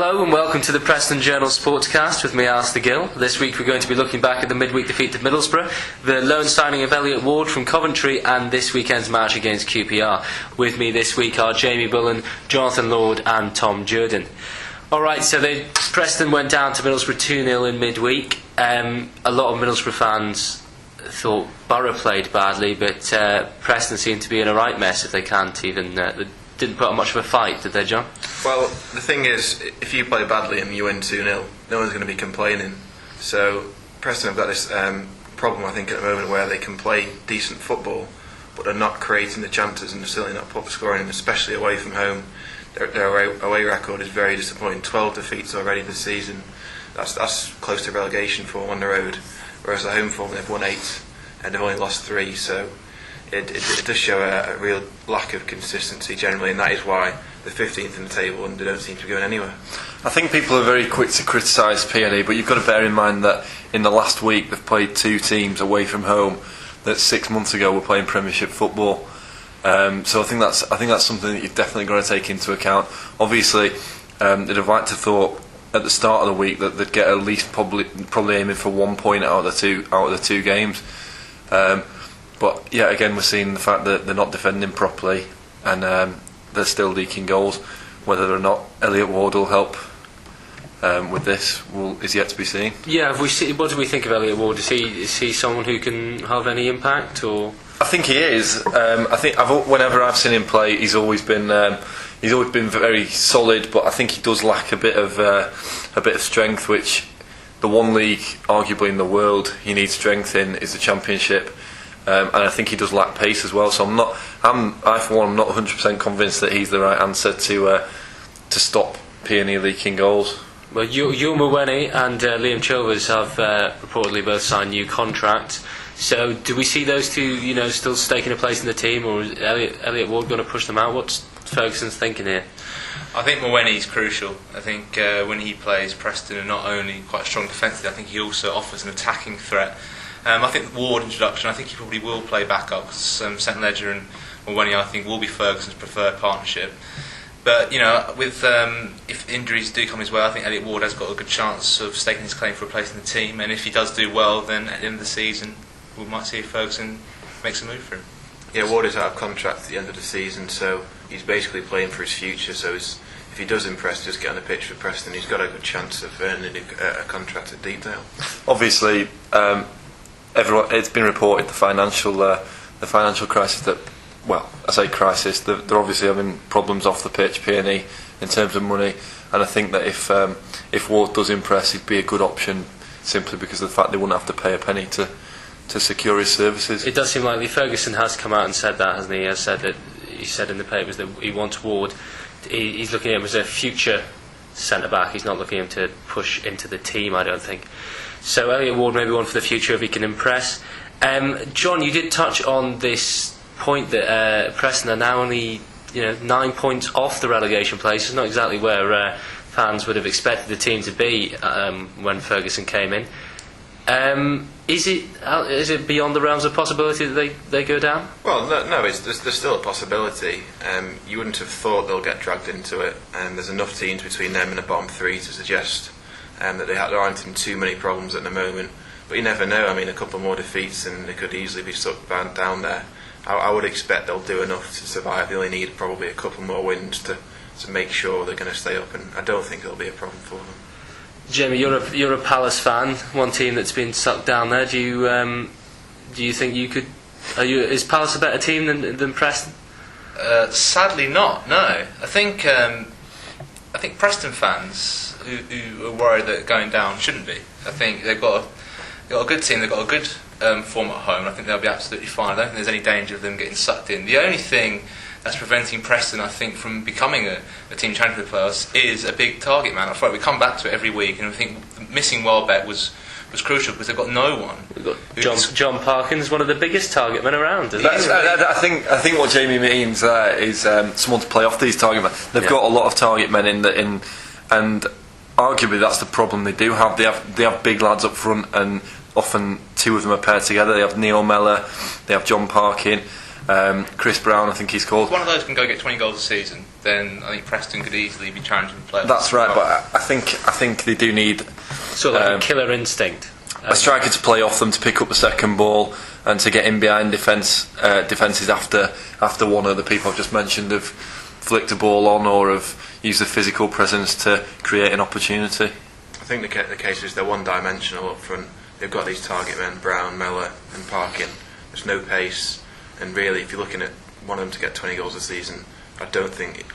Hello and welcome to the Preston Journal sportscast with me, Alistair Gill. This week we're going to be looking back at the midweek defeat to Middlesbrough, the loan signing of Elliot Ward from Coventry and this weekend's match against QPR. With me this week are Jamie Bullen, Jonathan Lord and Tom Jordan. Alright, so Preston went down to Middlesbrough 2-0 in midweek. A lot of Middlesbrough fans thought Borough played badly, but Preston seemed to be in a right mess if they can't even... They didn't put up much of a fight, did they, John? Well, the thing is, if you play badly and you win 2-0, no one's going to be complaining. So Preston have got this problem, I think, at the moment where they can play decent football, but they're not creating the chances and they're certainly not proper scoring, especially away from home. Their away record is very disappointing. 12 defeats already this season. That's close to relegation form on the road, whereas the home form, they've won 8 and they've only lost 3. So it does show a real lack of consistency generally, and that is why they're 15th in the table and they don't seem to be going anywhere. I think people are very quick to criticise PNE, but you've got to bear in mind that in the last week they've played 2 teams away from home that 6 months ago were playing Premiership football. So I think that's something that you've definitely got to take into account. Obviously, they'd have liked to thought at the start of the week that they'd get at least probably aiming for 1 point out of the two games. But yeah, again, we're seeing the fact that they're not defending properly and they're still leaking goals. Whether or not Elliot Ward will help with this is yet to be seen. Yeah, what do we think of Elliot Ward? Is he someone who can have any impact? Or I think he is. I think whenever I've seen him play, he's always been very solid. But I think he does lack a bit of strength, which the one league, arguably in the world, he needs strength in is the Championship. And I think he does lack pace as well. So I for one, am not 100% convinced that he's the right answer to stop PNE leaking goals. Well, Yul Mawene and Liam Chilvers have reportedly both signed new contracts. So do we see those two, still staking a place in the team, or is Elliot Ward going to push them out? What's Ferguson's thinking here? I think Mawene is crucial. I think when he plays, Preston are not only quite strong defensively, I think he also offers an attacking threat. I think the Ward introduction, I think he probably will play back up because St Ledger and Mawene, I think, will be Ferguson's preferred partnership. But with if injuries do come his way, I think Elliot Ward has got a good chance of staking his claim for replacing the team. And if he does do well, then at the end of the season, we might see if Ferguson makes a move for him. Yeah, Ward is out of contract at the end of the season, so he's basically playing for his future. So if he does impress, just get on the pitch for Preston, he's got a good chance of earning a contract at Deepdale. Obviously, it's been reported the financial crisis that. Well, I say crisis. They're obviously having problems off the pitch, PNE, in terms of money. And I think that if Ward does impress, he'd be a good option simply because of the fact they wouldn't have to pay a penny to secure his services. It does seem likely. Ferguson has come out and said that, hasn't he? He said in the papers that he wants Ward. He's looking at him as a future centre back. He's not looking at him to push into the team, I don't think. So Elliot Ward maybe one for the future if he can impress. John, you did touch on this point that Preston are now only 9 points off the relegation place. It's not exactly where fans would have expected the team to be when Ferguson came in. Is it beyond the realms of possibility that they go down? Well, no, there's still a possibility. You wouldn't have thought they'll get dragged into it, and there's enough teams between them and the bottom 3 to suggest that there aren't in too many problems at the moment. But you never know. I mean, a couple more defeats and they could easily be stuck down there. I would expect they'll do enough to survive. They only need probably a couple more wins to make sure they're going to stay up, and I don't think it'll be a problem for them. Jamie, you're a Palace fan, one team that's been sucked down there. Do you think you could? Is Palace a better team than Preston? Sadly, not. No, I think Preston fans who are worried that going down shouldn't be. I think they've got a good team. They've got a good form at home. I think they'll be absolutely fine. I don't think there's any danger of them getting sucked in. The only thing that's preventing Preston, I think, from becoming a team champion for the playoffs is a big target man. I feel like we come back to it every week, and I think missing Welbeck was crucial because they've got no one. We've got John Parkins, one of the biggest target men around. I think what Jamie means is someone to play off these target men. They've got a lot of target men and arguably that's the problem they do have. They have big lads up front, and often 2 of them are paired together. They have Neil Mellor, they have John Parkin, Chris Brown, I think he's called. If one of those can go get 20 goals a season, then I think Preston could easily be challenging the playoffs. That's right, but I think they do need sort of like a killer instinct. A striker to play off them, to pick up the second ball, and to get in behind defences after one of the people I've just mentioned have flicked a ball on or have used the physical presence to create an opportunity. I think the case is they're one-dimensional up front. They've got these target men, Brown, Mellor and Parkin. There's no pace, and really if you're looking at one of them to get 20 goals a season, I don't think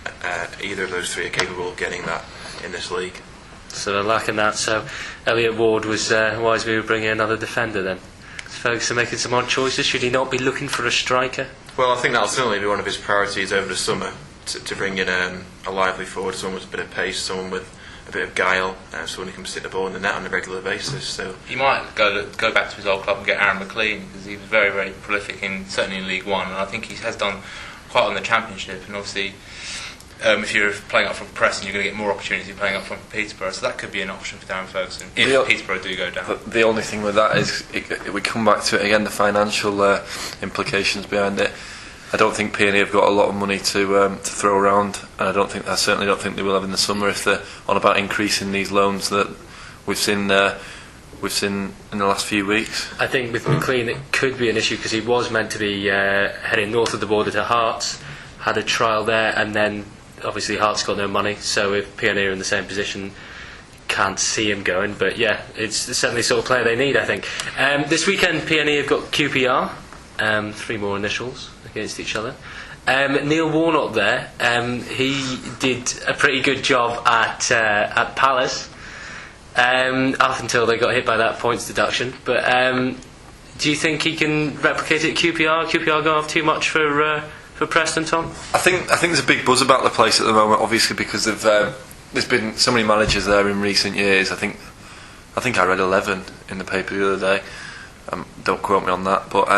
either of those three are capable of getting that in this league. So they're lacking that. So Elliot Ward was wise we were bringing another defender then. Folks are making some odd choices. Should he not be looking for a striker? Well, I think that'll certainly be one of his priorities over the summer, to bring in a lively forward, someone with a bit of pace, someone with a bit of guile, someone who can stick the ball in the net on a regular basis. So he might go back to his old club and get Aaron McLean, because he was very, very prolific certainly in League One, and I think he has done quite on the Championship. And obviously, if you're playing up from Preston, you're going to get more opportunity playing up from Peterborough, so that could be an option for Darren Ferguson if Peterborough do go down. The only thing with that is we come back to it again, the financial implications behind it. I don't think Peony have got a lot of money to throw around, and I certainly don't think they will have in the summer if they're on about increasing these loans that we've seen in the last few weeks. I think with McLean it could be an issue because he was meant to be heading north of the border to Hearts, had a trial there, and then obviously Hearts got no money, so if Peony are in the same position, can't see him going. But yeah, it's certainly the sort of player they need, I think. This weekend Peony have got QPR, 3 more initials against each other. Neil Warnock there, he did a pretty good job at Palace up until they got hit by that points deduction. But do you think he can replicate it at QPR? QPR going off too much for Preston, Tom? I think there's a big buzz about the place at the moment, obviously because of there's been so many managers there in recent years. I think I read 11 in the paper the other day. Don't quote me on that, but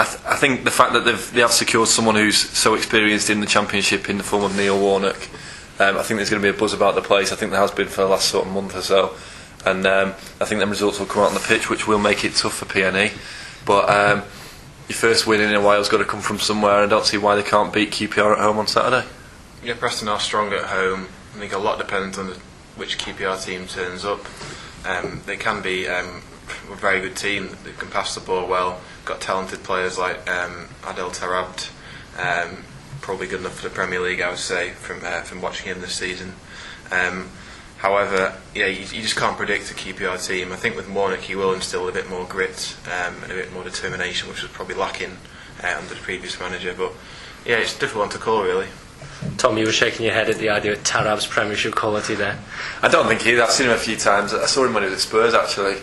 I think the fact that they have secured someone who's so experienced in the Championship in the form of Neil Warnock, I think there's going to be a buzz about the place. I think there has been for the last sort of month or so, and I think the results will come out on the pitch, which will make it tough for PNE. But your first win in a while has got to come from somewhere. I don't see why they can't beat QPR at home on Saturday. Yeah, Preston are strong at home. I think a lot depends on which QPR team turns up. They can be a very good team. They can pass the ball well. Got talented players like Adel Tarabt, probably good enough for the Premier League, I would say, from watching him this season. However, yeah, you just can't predict a QPR team. I think with Warnock he will instill a bit more grit and a bit more determination, which was probably lacking under the previous manager. But yeah, it's a difficult one to call, really. Tom, you were shaking your head at the idea of Tarab's Premiership quality there. I don't think I've seen him a few times. I saw him when he was at Spurs, actually.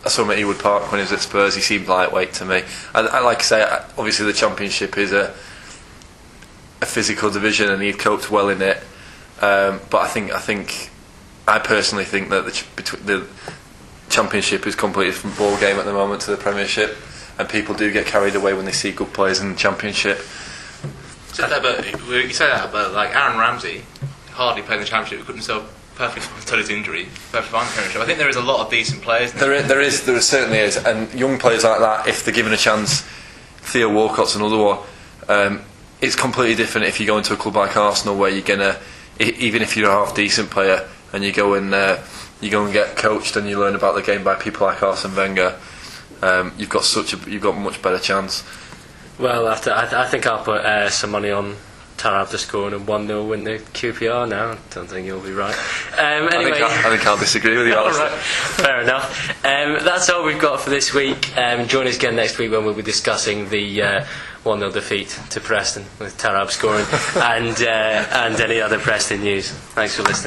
I saw him at Ewood Park when he was at Spurs. He seemed lightweight to me. I like to say, obviously the Championship is a physical division, and he'd coped well in it. But I personally think that the Championship is completely different ball game at the moment to the Premiership, and people do get carried away when they see good players in the Championship. You say that, but like Aaron Ramsey hardly played in the Championship. He couldn't so perfectly until his injury. Perfectly fine in the Premiership. I think there is a lot of decent players. There certainly is, and young players like that, if they're given a chance, Theo Walcott's another one. It's completely different if you go into a club like Arsenal, where you're gonna, even if you're a half decent player, and you go and get coached and you learn about the game by people like Arsene Wenger. You've got much better chance. Well, I think I'll put some money on Tarab to score and a 1-0 win to QPR now. I don't think you'll be right. Anyway, I think I'll disagree with you, Alistair. Right, fair enough. That's all we've got for this week. Join us again next week when we'll be discussing the 1-0 defeat to Preston with Tarab scoring and any other Preston news. Thanks for listening.